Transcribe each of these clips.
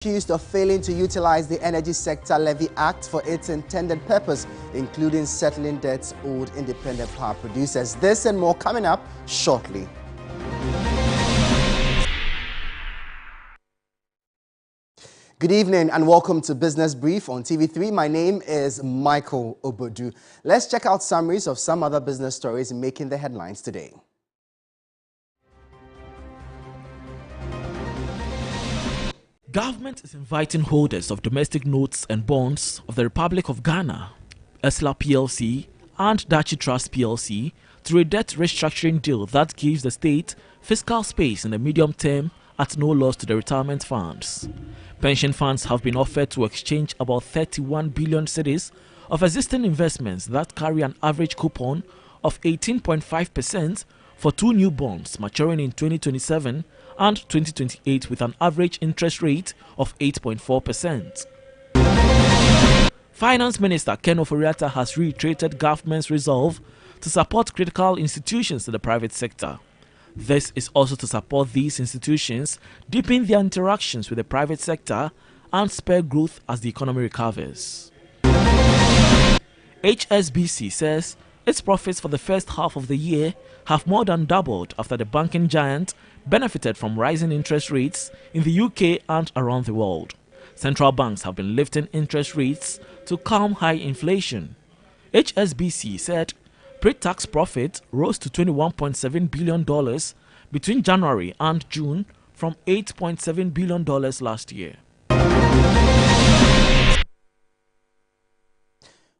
Accused of failing to utilize the Energy Sector Levy Act for its intended purpose, including settling debts owed independent power producers. This and more coming up shortly. Good evening and welcome to Business Brief on TV3. My name is Michael Obodu. Let's check out summaries of some other business stories making the headlines today. Government is inviting holders of domestic notes and bonds of the Republic of Ghana, ESLA PLC and Dachi Trust PLC through a debt restructuring deal that gives the state fiscal space in the medium term at no loss to the retirement funds. Pension funds have been offered to exchange about 31 billion cedis of existing investments that carry an average coupon of 18.5% for two new bonds maturing in 2027 and 2028 with an average interest rate of 8.4%. Finance Minister Ken Ofori-Atta has reiterated government's resolve to support critical institutions in the private sector. This is also to support these institutions deepen their interactions with the private sector and spur growth as the economy recovers. HSBC says its profits for the first half of the year have more than doubled after the banking giant benefited from rising interest rates in the UK and around the world. Central banks have been lifting interest rates to calm high inflation. HSBC said pre-tax profit rose to $21.7 billion between January and June from $8.7 billion last year.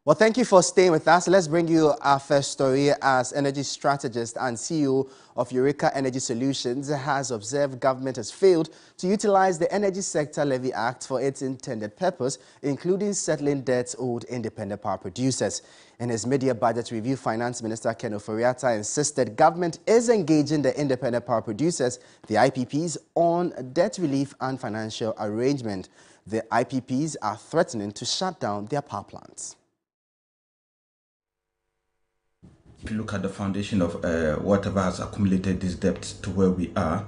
Well, thank you for staying with us. Let's bring you our first story as energy strategist and CEO of Eureka Energy Solutions has observed government has failed to utilize the Energy Sector Levy Act for its intended purpose, including settling debts owed independent power producers. In his mid-year budget review, Finance Minister Ken Ofori-Atta insisted government is engaging the independent power producers, the IPPs, on debt relief and financial arrangement. The IPPs are threatening to shut down their power plants. If you look at the foundation of whatever has accumulated this debt to where we are,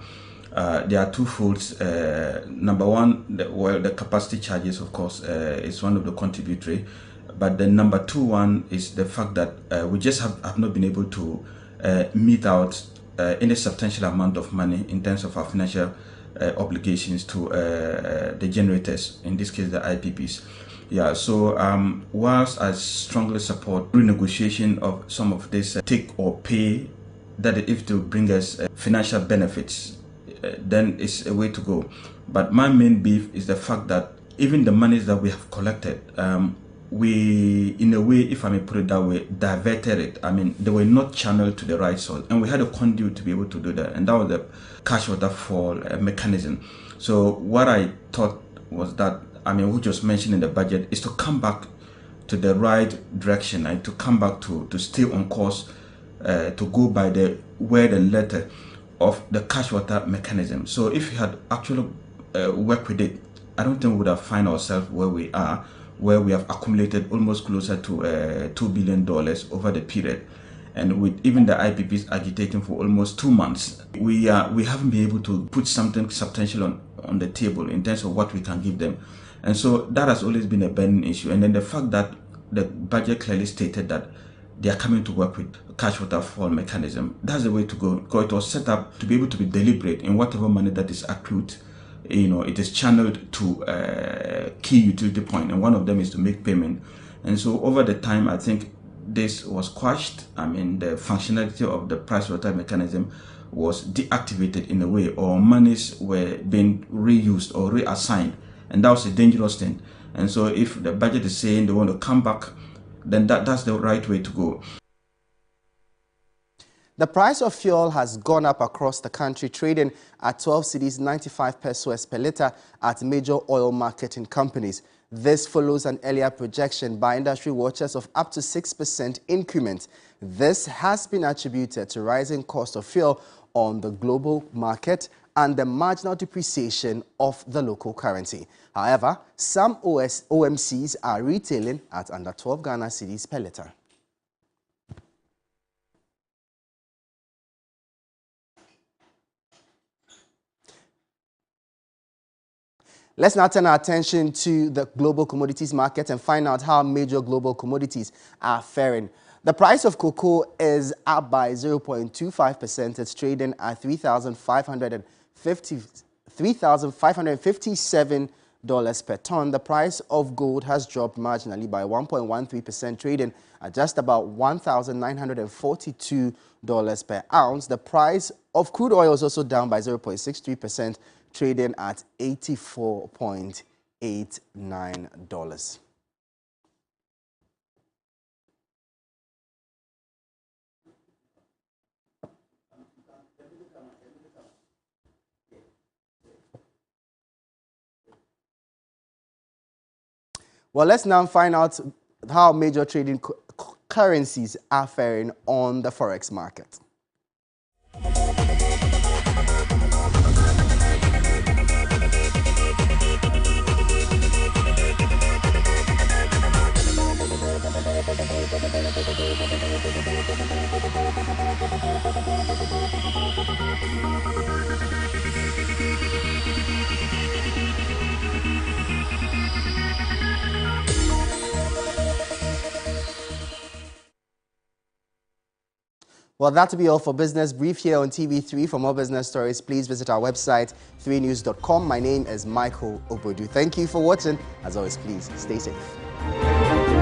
there are two folds. Number one, the capacity charges, of course, is one of the contributory. But the number two one is the fact that we just have not been able to meet out any substantial amount of money in terms of our financial obligations to the generators, in this case the IPPs. Yeah, so whilst I strongly support renegotiation of some of this take or pay, that if to bring us financial benefits, then it's a way to go. But my main beef is the fact that even the monies that we have collected, we, in a way, if I may put it that way, diverted it. I mean, they were not channeled to the right source, and we had a conduit to be able to do that, and that was the cash waterfall mechanism. So what I thought was that, I mean, which was mentioned in the budget, is to come back to the right direction and to come back to stay on course, to go by the word and letter of the cash water mechanism. So if you had actually worked with it, I don't think we would have found ourselves where we are, where we have accumulated almost closer to $2 billion over the period. And with even the IPPs agitating for almost 2 months, we haven't been able to put something substantial on the table in terms of what we can give them. And so that has always been a burning issue. And then the fact that the budget clearly stated that they are coming to work with cash waterfall mechanism, that's the way to go. Because it was set up to be able to be deliberate in whatever money that is accrued. You know, it is channeled to key utility point, and one of them is to make payment. And so over the time, I think this was quashed. I mean, the functionality of the price water mechanism was deactivated in a way, or monies were being reused or reassigned. And that was a dangerous thing. And so if the budget is saying they want to come back, then that's the right way to go. The price of fuel has gone up across the country, trading at 12 cedis 95 pesos per litre at major oil marketing companies. This follows an earlier projection by industry watchers of up to 6% increment. This has been attributed to rising cost of fuel on the global market and the marginal depreciation of the local currency. However, some OMCs are retailing at under 12 Ghana cedis per litre. Let's now turn our attention to the global commodities market and find out how major global commodities are faring. The price of cocoa is up by 0.25%. It's trading at $3,557 per ton. The price of gold has dropped marginally by 1.13%, trading at just about $1,942 per ounce. The price of crude oil is also down by 0.63%, trading at $84.89. Well, let's now find out how major trading currencies are faring on the forex market. Well, that'll be all for Business Brief here on TV3. For more business stories, please visit our website, 3news.com. My name is Michael Obodu. Thank you for watching. As always, please stay safe.